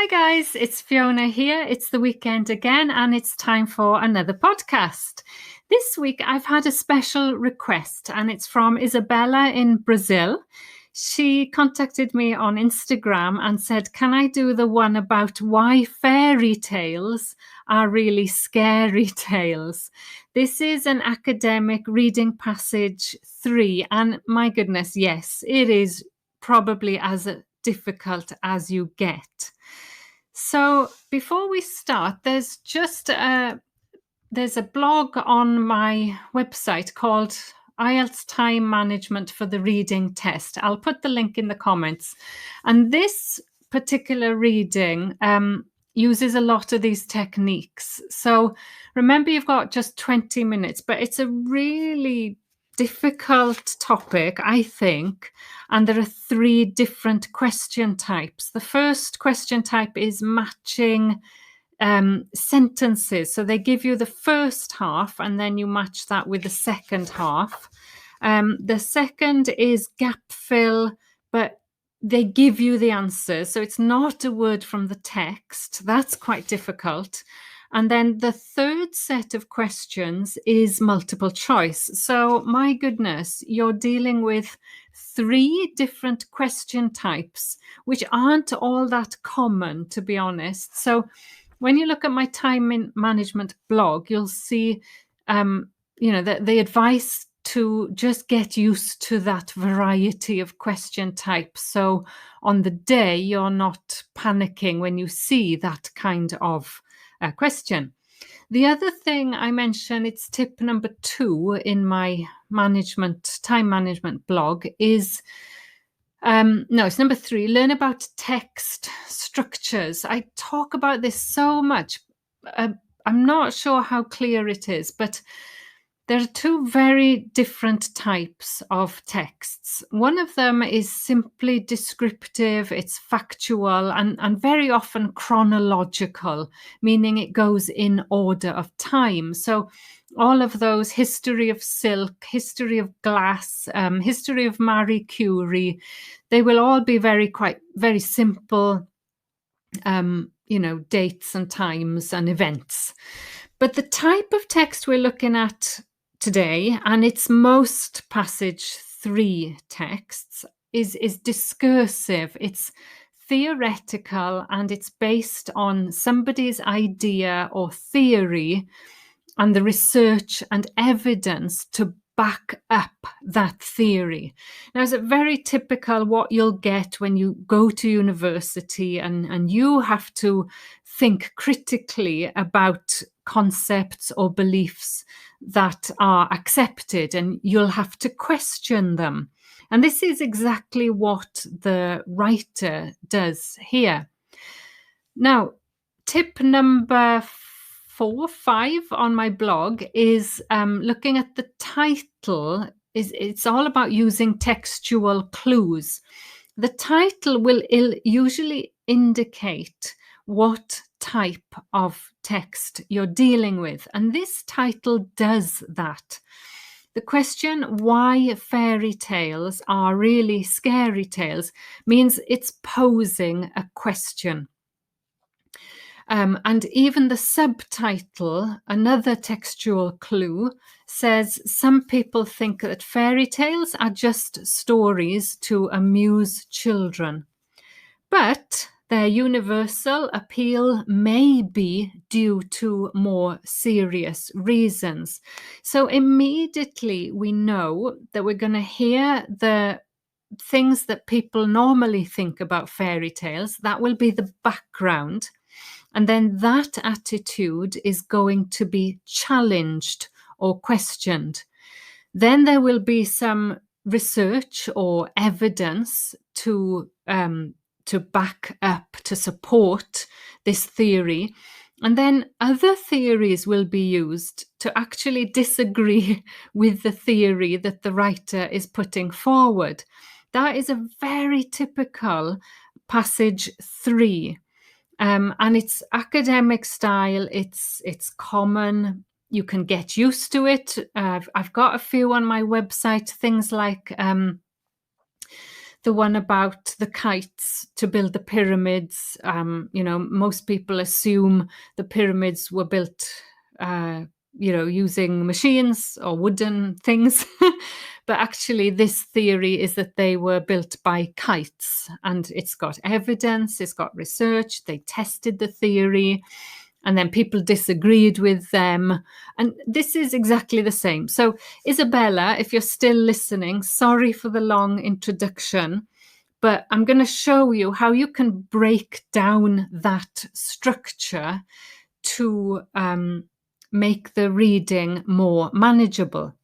Hi guys, it's Fiona here. It's the weekend again and it's time for another podcast. This week I've had a special request and it's from Isabella in Brazil. She contacted me on Instagram and said, can I do the one about why fairy tales are really scary tales? This is an academic reading passage 3 and my goodness, yes, it is probably as difficult as you get. So before we start, there's a blog on my website called IELTS Time Management for the Reading Test. I'll put the link in the comments. And this particular reading uses a lot of these techniques. So remember, you've got just 20 minutes, but it's a really difficult topic, I think. And there are 3 different question types. The first question type is matching sentences. So they give you the first half and then you match that with the second half. The second is gap fill, but they give you the answers. So it's not a word from the text. That's quite difficult. And then the third set of questions is multiple choice. So my goodness, you're dealing with 3 different question types, which aren't all that common, to be honest. So when you look at my time management blog, you'll see, the advice to just get used to that variety of question types. So on the day, you're not panicking when you see that kind of question. The other thing I mentioned, it's tip number 2 in my time management blog is, it's number 3, learn about text structures. I talk about this so much. I'm not sure how clear it is, but there are 2 very different types of texts. One of them is simply descriptive, it's factual, and very often chronological, meaning it goes in order of time. So all of those, history of silk, history of glass, history of Marie Curie, they will all be very simple, dates and times and events. But the type of text we're looking at today, and it's most passage 3 texts, is discursive. It's theoretical and it's based on somebody's idea or theory and the research and evidence to back up that theory. Now, it's very typical what you'll get when you go to university and you have to think critically about concepts or beliefs that are accepted, and you'll have to question them. And this is exactly what the writer does here. Now, tip number 4, 5 on my blog is looking at the title. It's all about using textual clues. The title will usually indicate what type of text you're dealing with, and this title does that. The question, why fairy tales are really scary tales, means it's posing a question. And even the subtitle, another textual clue, says some people think that fairy tales are just stories to amuse children. But their universal appeal may be due to more serious reasons. So immediately we know that we're going to hear the things that people normally think about fairy tales. That will be the background. And then that attitude is going to be challenged or questioned. Then there will be some research or evidence to back up, to support this theory. And then other theories will be used to actually disagree with the theory that the writer is putting forward. That is a very typical passage 3. And it's academic style, it's common, you can get used to it. I've got a few on my website, things like the one about the kites to build the pyramids. Most people assume the pyramids were built, using machines or wooden things. But actually, this theory is that they were built by kites, and it's got evidence, it's got research. They tested the theory, and then people disagreed with them. And this is exactly the same. So, Isabella, if you're still listening, sorry for the long introduction, but I'm going to show you how you can break down that structure to make the reading more manageable.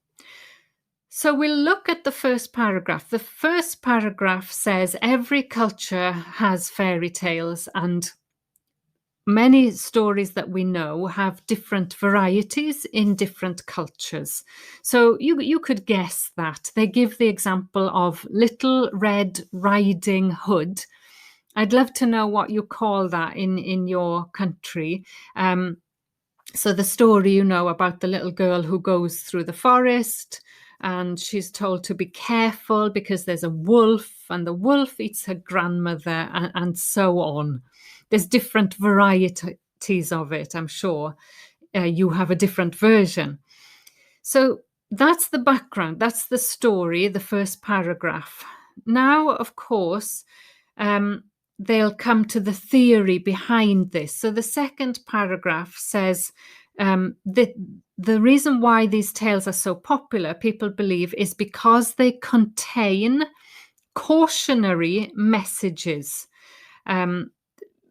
So we'll look at the first paragraph. The first paragraph says every culture has fairy tales, and many stories that we know have different varieties in different cultures. So you could guess that. They give the example of Little Red Riding Hood. I'd love to know what you call that in your country. So the story, about the little girl who goes through the forest, and she's told to be careful because there's a wolf, and the wolf eats her grandmother, and so on. There's different varieties of it, I'm sure. You have a different version. So that's the background. That's the story, the first paragraph. Now, of course, they'll come to the theory behind this. So the second paragraph says that the reason why these tales are so popular, people believe, is because they contain cautionary messages,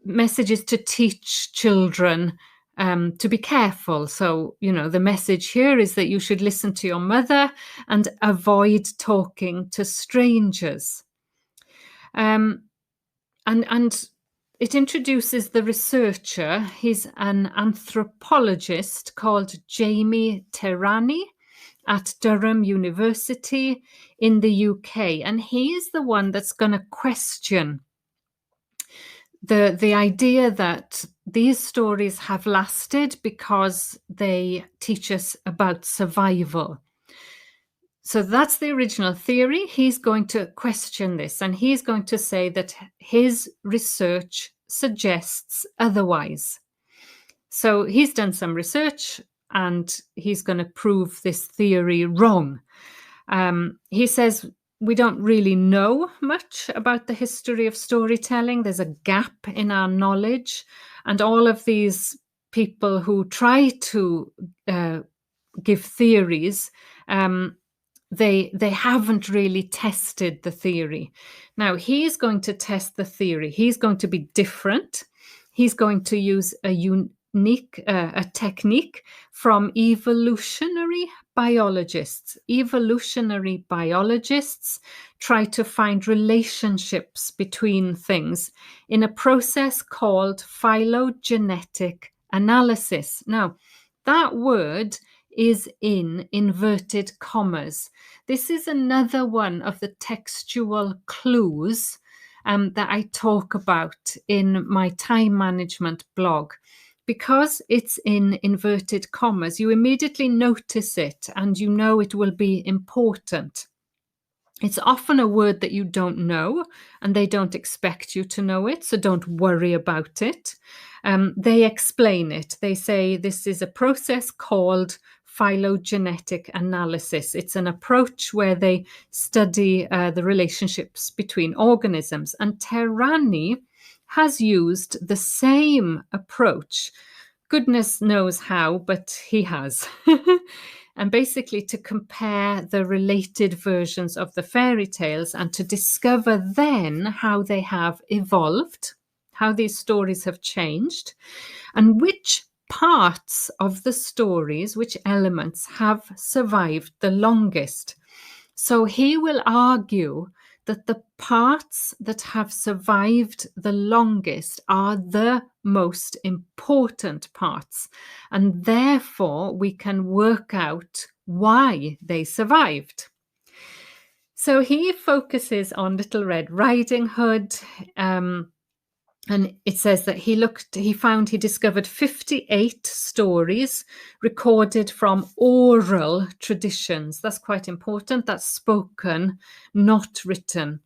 messages to teach children to be careful. So, the message here is that you should listen to your mother and avoid talking to strangers. And it introduces the researcher. He's an anthropologist called Jamie Terrani at Durham University in the UK. And he is the one that's going to question the idea that these stories have lasted because they teach us about survival. So that's the original theory. He's going to question this, and he's going to say that his research suggests otherwise. So he's done some research, and he's going to prove this theory wrong. He says we don't really know much about the history of storytelling. There's a gap in our knowledge, and all of these people who try to give theories, they haven't really tested the theory. Now, he's going to test the theory. He's going to be different. He's going to use a unique a technique from evolutionary biologists. Evolutionary biologists try to find relationships between things in a process called phylogenetic analysis. Now, that word is in inverted commas. This is another one of the textual clues that I talk about in my time management blog. Because it's in inverted commas, you immediately notice it and you know it will be important. It's often a word that you don't know, and they don't expect you to know it, so don't worry about it. They explain it. They say this is a process called phylogenetic analysis. It's an approach where they study the relationships between organisms. And Terrani has used the same approach. Goodness knows how, but he has. And basically to compare the related versions of the fairy tales and to discover then how they have evolved, how these stories have changed, and which parts of the stories, which elements have survived the longest. So he will argue that the parts that have survived the longest are the most important parts, and therefore we can work out why they survived. So he focuses on Little Red Riding Hood, and it says that he discovered 58 stories recorded from oral traditions. That's quite important. That's spoken, not written.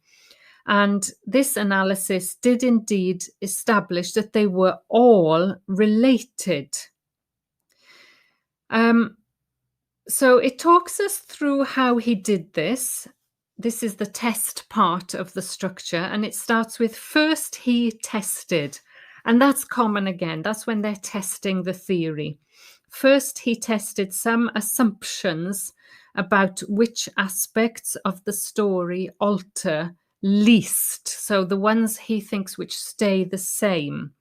And this analysis did indeed establish that they were all related. So it talks us through how he did this. This is the test part of the structure, and it starts with first he tested. And that's common again. That's when they're testing the theory. First, he tested some assumptions about which aspects of the story alter least. So the ones he thinks which stay the same.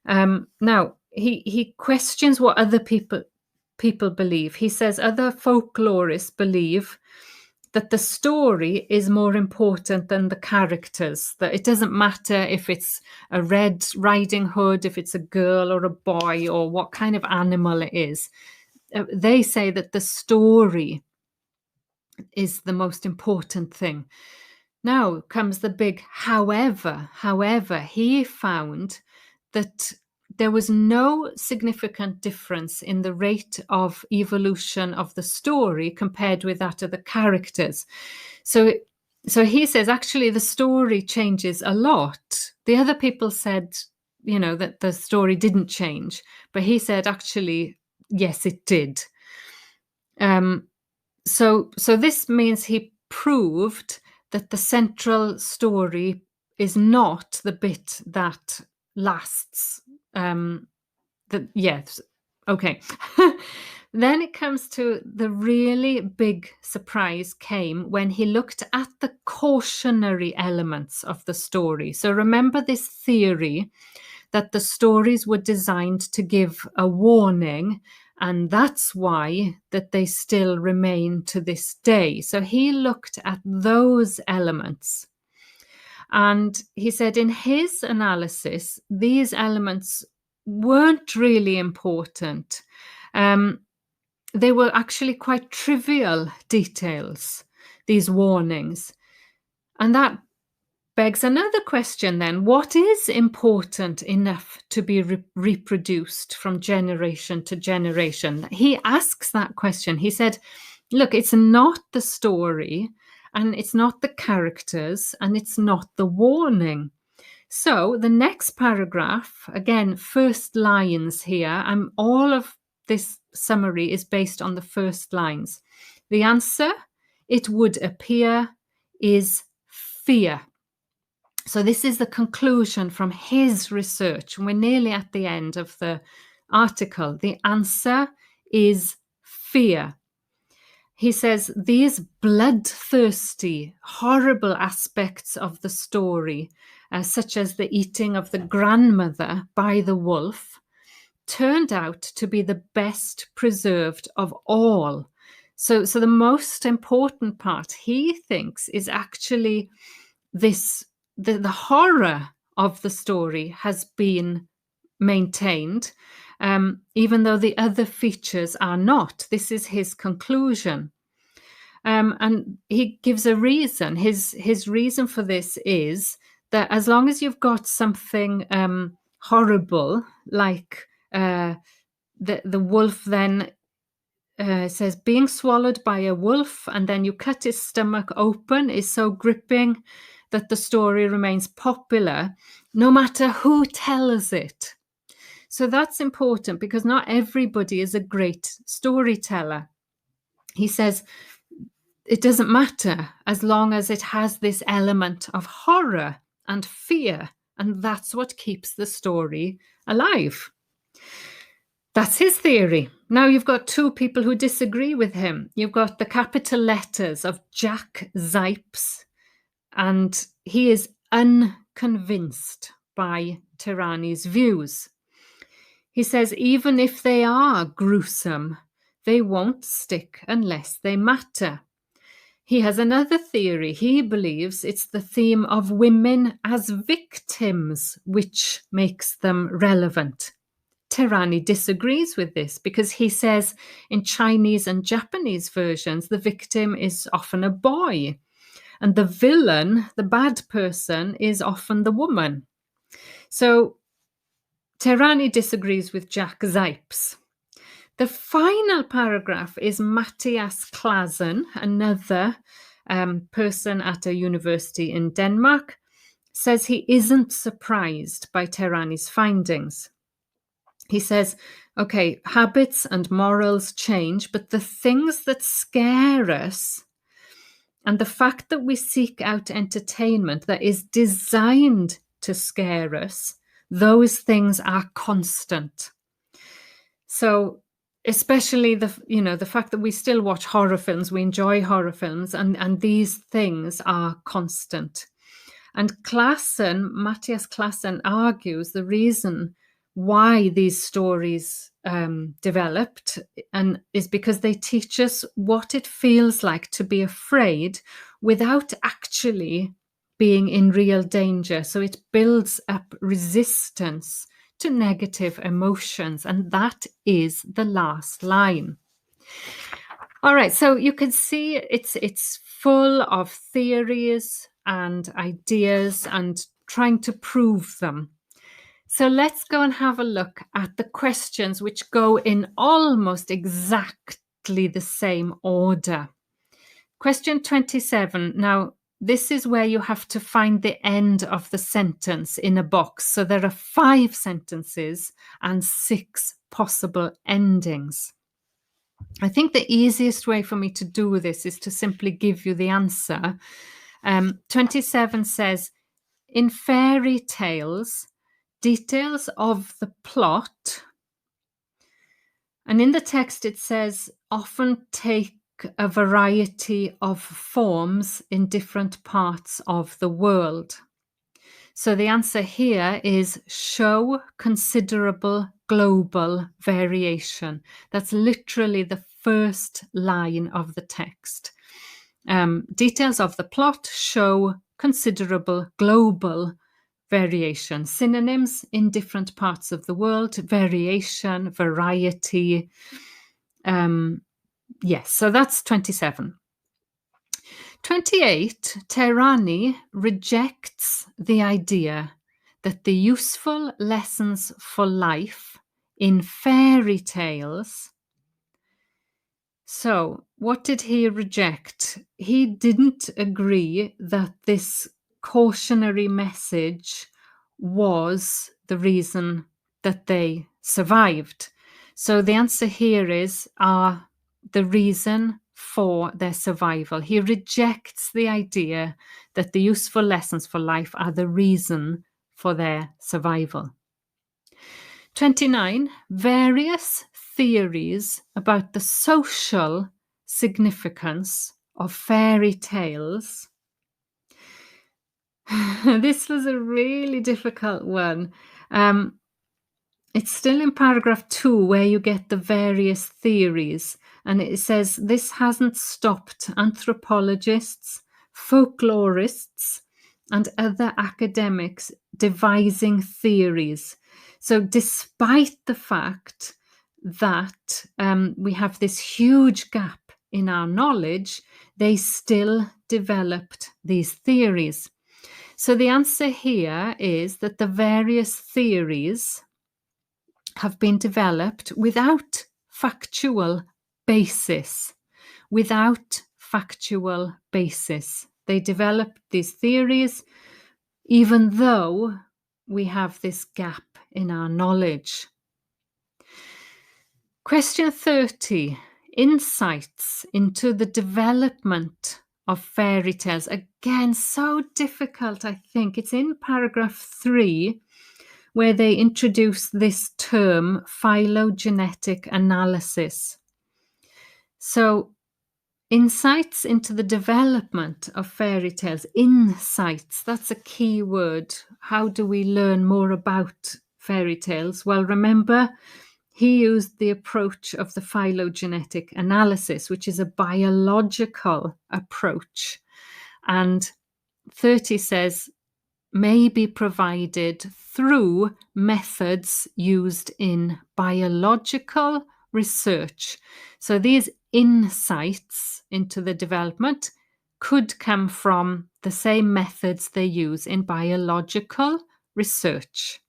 Now, he questions what other people believe. He says other folklorists believe that the story is more important than the characters, that it doesn't matter if it's a Red Riding Hood, if it's a girl or a boy, or what kind of animal it is. They say that the story is the most important thing. Now comes the big however. However, he found that there was no significant difference in the rate of evolution of the story compared with that of the characters. So he says actually the story changes a lot. The other people said, that the story didn't change, but he said actually, yes, it did. So this means he proved that the central story is not the bit that lasts. Yes, okay. Then it comes to the really big surprise came when he looked at the cautionary elements of the story. So remember this theory that the stories were designed to give a warning, and that's why that they still remain to this day. So he looked at those elements. And he said in his analysis, these elements weren't really important. They were actually quite trivial details, these warnings. And that begs another question then. What is important enough to be reproduced from generation to generation? He asks that question. He said, look, it's not the story, and it's not the characters, and it's not the warning. So the next paragraph, again, first lines here, all of this summary is based on the first lines. The answer, it would appear, is fear. So this is the conclusion from his research. We're nearly at the end of the article. The answer is fear. He says these bloodthirsty, horrible aspects of the story, such as the eating of the grandmother by the wolf, turned out to be the best preserved of all. So the most important part, he thinks, is actually this. The horror of the story has been maintained, even though the other features are not. This is his conclusion. And he gives a reason. His reason for this is that as long as you've got something horrible, like the wolf then says being swallowed by a wolf, and then you cut his stomach open, is so gripping that the story remains popular, no matter who tells it. So that's important because not everybody is a great storyteller. He says it doesn't matter as long as it has this element of horror and fear, and that's what keeps the story alive. That's his theory. Now you've got two people who disagree with him. You've got the capital letters of Jack Zipes, and he is unconvinced by Tehrani's views. He says even if they are gruesome, they won't stick unless they matter. He has another theory. He believes it's the theme of women as victims which makes them relevant. Tehrani disagrees with this because he says in Chinese and Japanese versions, the victim is often a boy, and the villain, the bad person, is often the woman. So Tehrani disagrees with Jack Zipes. The final paragraph is Matthias Clasen, another person at a university in Denmark, says he isn't surprised by Tehrani's findings. He says, okay, habits and morals change, but the things that scare us and the fact that we seek out entertainment that is designed to scare us, those things are constant. So especially the fact that we still watch horror films, we enjoy horror films, and these things are constant. And Matthias Classen argues the reason why these stories developed and is because they teach us what it feels like to be afraid without actually being in real danger. So it builds up resistance to negative emotions, and that is the last line. All right, so you can see it's full of theories and ideas and trying to prove them. So let's go and have a look at the questions which go in almost exactly the same order. Question 27. Now, this is where you have to find the end of the sentence in a box. So there are 5 sentences and 6 possible endings. I think the easiest way for me to do this is to simply give you the answer. 27 says, in fairy tales, details of the plot, and in the text it says, often take a variety of forms in different parts of the world. So the answer here is show considerable global variation. That's literally the first line of the text. Details of the plot show considerable global variation. Synonyms in different parts of the world, variation, variety. Yes, so that's 27. 28, Tehrani rejects the idea that the useful lessons for life in fairy tales. So, what did he reject? He didn't agree that this cautionary message was the reason that they survived. So, the answer here is the reason for their survival. He rejects the idea that the useful lessons for life are the reason for their survival. 29, various theories about the social significance of fairy tales. This was a really difficult one. It's still in paragraph 2 where you get the various theories, and it says this hasn't stopped anthropologists, folklorists, and other academics devising theories. So despite the fact that we have this huge gap in our knowledge, they still developed these theories. So the answer here is that the various theories have been developed without factual basis. Without factual basis. They developed these theories even though we have this gap in our knowledge. Question 30. Insights into the development of fairy tales. Again, so difficult, I think. It's in paragraph 3 where they introduce this term, phylogenetic analysis. So, insights into the development of fairy tales. Insights, that's a key word. How do we learn more about fairy tales? Well, remember, he used the approach of the phylogenetic analysis, which is a biological approach. And 30 says, may be provided through methods used in biological research. So these insights into the development could come from the same methods they use in biological research.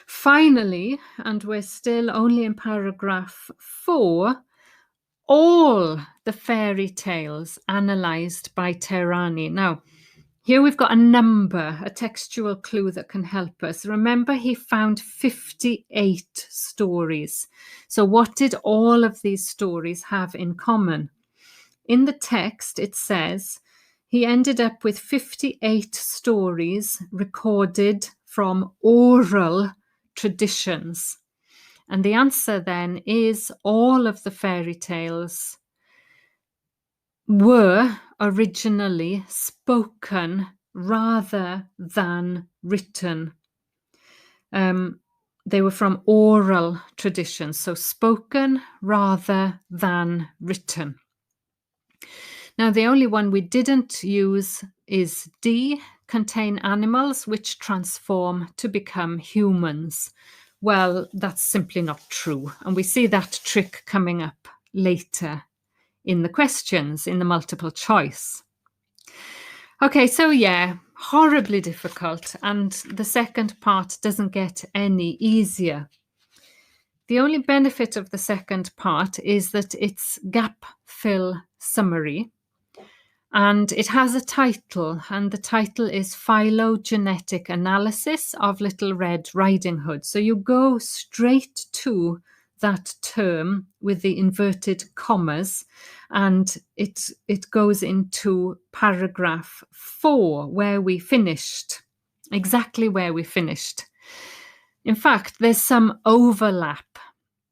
Finally, and we're still only in paragraph 4, all the fairy tales analysed by Tehrani. Now, here we've got a number, a textual clue that can help us. Remember, he found 58 stories. So what did all of these stories have in common? In the text, it says he ended up with 58 stories recorded from oral traditions. And the answer then is all of the fairy tales were originally spoken rather than written. They were from oral traditions, so spoken rather than written. Now, the only one we didn't use is D, contain animals which transform to become humans. Well, that's simply not true. And we see that trick coming up later in the questions, in the multiple choice. Okay, so yeah, horribly difficult. And the second part doesn't get any easier. The only benefit of the second part is that it's gap fill summary. And it has a title, and the title is Phylogenetic Analysis of Little Red Riding Hood. So you go straight to that term with the inverted commas, and it goes into paragraph 4, where we finished, exactly where we finished. In fact, there's some overlap.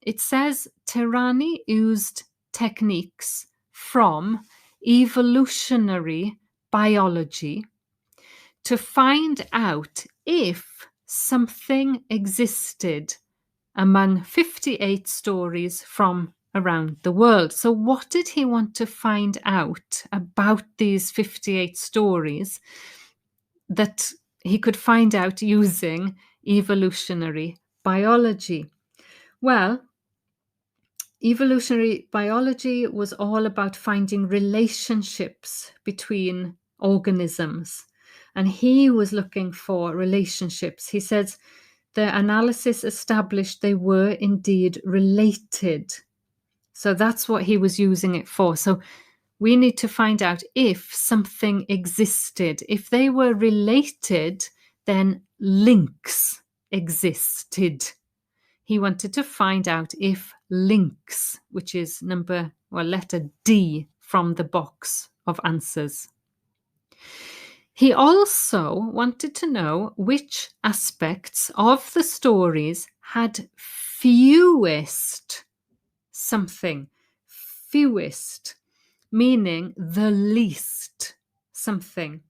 It says Tehrani used techniques from evolutionary biology to find out if something existed among 58 stories from around the world. So what did he want to find out about these 58 stories that he could find out using evolutionary biology? Well, evolutionary biology was all about finding relationships between organisms. And he was looking for relationships. He says the analysis established they were indeed related. So that's what he was using it for. So we need to find out if something existed. If they were related, then links existed. He wanted to find out if links, which is letter D from the box of answers. He also wanted to know which aspects of the stories had fewest something. Fewest, meaning the least something.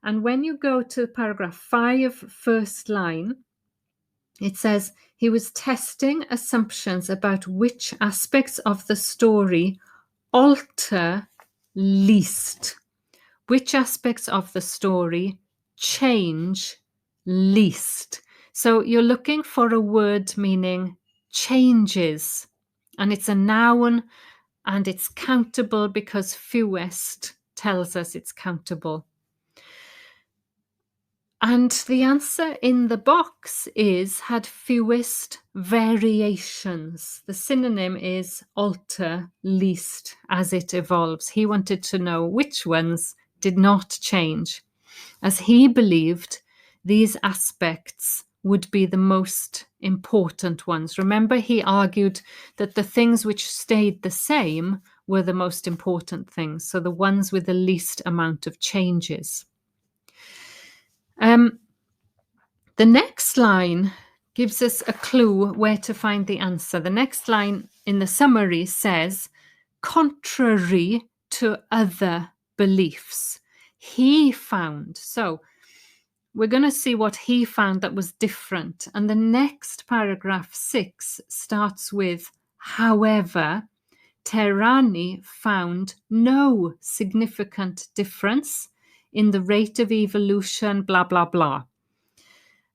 And when you go to paragraph 5, first line, it says he was testing assumptions about which aspects of the story alter least. Which aspects of the story change least. So you're looking for a word meaning changes. And it's a noun and it's countable because fewest tells us it's countable. And the answer in the box is had fewest variations. The synonym is alter least as it evolves. He wanted to know which ones did not change, as he believed these aspects would be the most important ones. Remember, he argued that the things which stayed the same were the most important things, so the ones with the least amount of changes. The next line gives us a clue where to find the answer. The next line in the summary says, contrary to other beliefs, he found. So we're going to see what he found that was different. And the next paragraph 6 starts with, however, Tehrani found no significant difference in the rate of evolution, blah, blah, blah.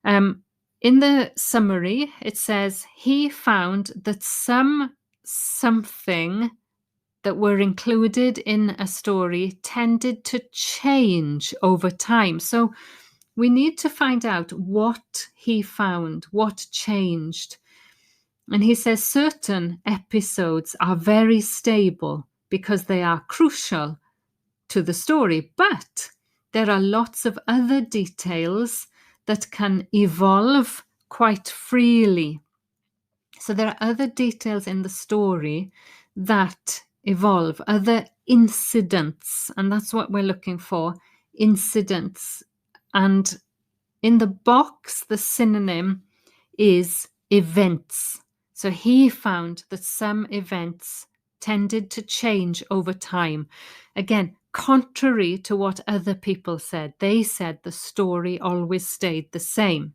In the summary, it says he found that something that were included in a story tended to change over time. So we need to find out what he found, what changed. And he says certain episodes are very stable because they are crucial to the story, but there are lots of other details that can evolve quite freely. So there are other details in the story that evolve, other incidents, and that's what we're looking for, incidents. And in the box, the synonym is events. So he found that some events tended to change over time. Again, contrary to what other people said. They said the story always stayed the same.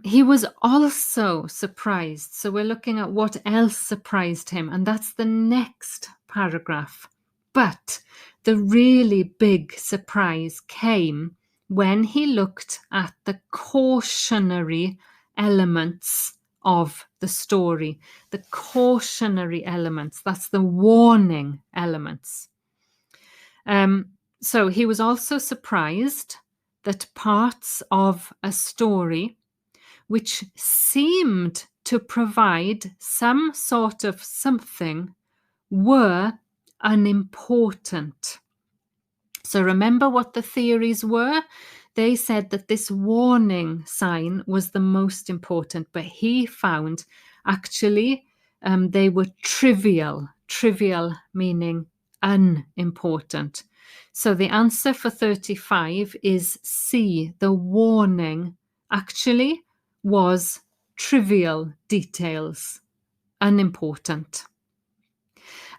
He was also surprised. So we're looking at what else surprised him, and that's the next paragraph. But the really big surprise came when he looked at the cautionary elements of the story. The cautionary elements, that's the warning elements. So he was also surprised that parts of a story which seemed to provide some sort of something were unimportant. So remember what the theories were? They said that this warning sign was the most important, but he found actually they were trivial. Trivial meaning unimportant. So the answer for 35 is C. The warning actually was trivial details, unimportant.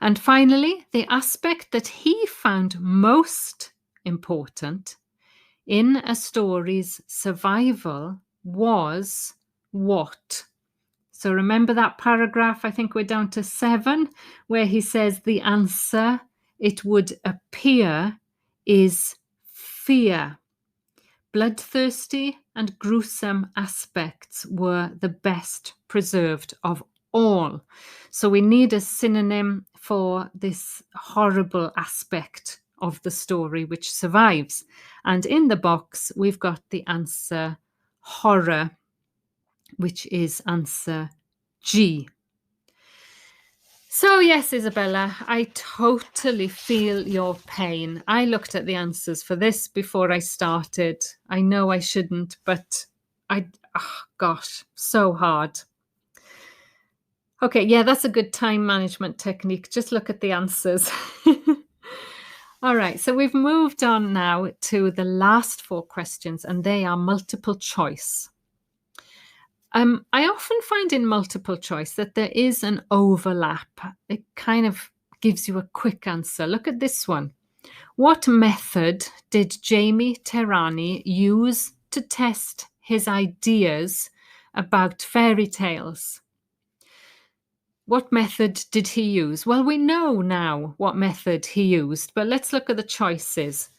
And finally, the aspect that he found most important in a story's survival was what? So remember that paragraph, I think we're down to 7, where he says the answer, it would appear, is fear. Bloodthirsty and gruesome aspects were the best preserved of all. So we need a synonym for this horrible aspect of the story which survives. And in the box, we've got the answer horror, which is answer G. So yes, Isabella, I totally feel your pain. I looked at the answers for this before I started. I know I shouldn't, but gosh, so hard. Okay, yeah, that's a good time management technique. Just look at the answers. All right, so we've moved on now to the last 4 questions, and they are multiple choice. I often find in multiple choice that there is an overlap. It kind of gives you a quick answer. Look at this one. What method did Jamie Terrani use to test his ideas about fairy tales? What method did he use? Well, we know now what method he used, but let's look at the choices.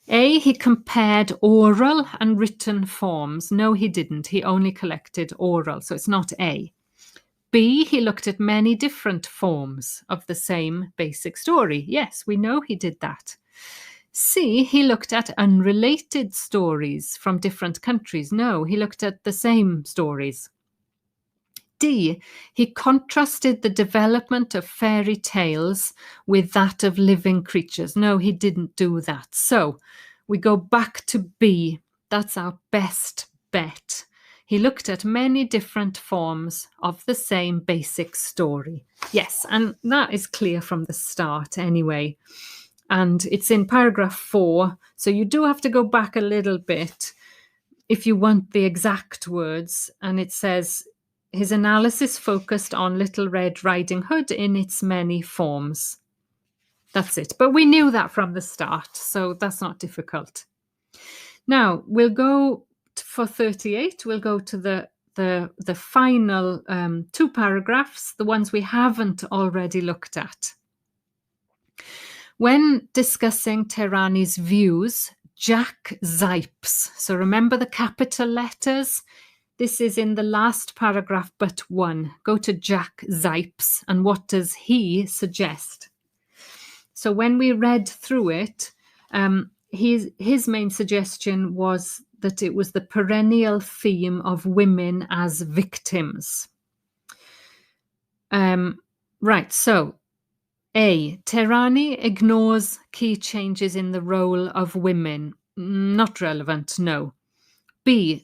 A, he compared oral and written forms. No, he didn't. He only collected oral, so it's not A. B, he looked at many different forms of the same basic story. Yes, we know he did that. C, he looked at unrelated stories from different countries. No, he looked at the same stories. D, he contrasted the development of fairy tales with that of living creatures. No, he didn't do that. So we go back to B. That's our best bet. He looked at many different forms of the same basic story. Yes, and that is clear from the start anyway. And it's in paragraph 4. So you do have to go back a little bit if you want the exact words. And it says, his analysis focused on Little Red Riding Hood in its many forms. That's it. But we knew that from the start, so that's not difficult. Now, we'll go for 38. We'll go to the final 2 paragraphs, the ones we haven't already looked at. When discussing Terrani's views, Jack Zipes, so remember the capital letters? This is in the last paragraph but 1. Go to Jack Zipes, and what does he suggest? So when we read through it, his main suggestion was that it was the perennial theme of women as victims. Right, so A. Tehrani ignores key changes in the role of women. Not relevant, no. B.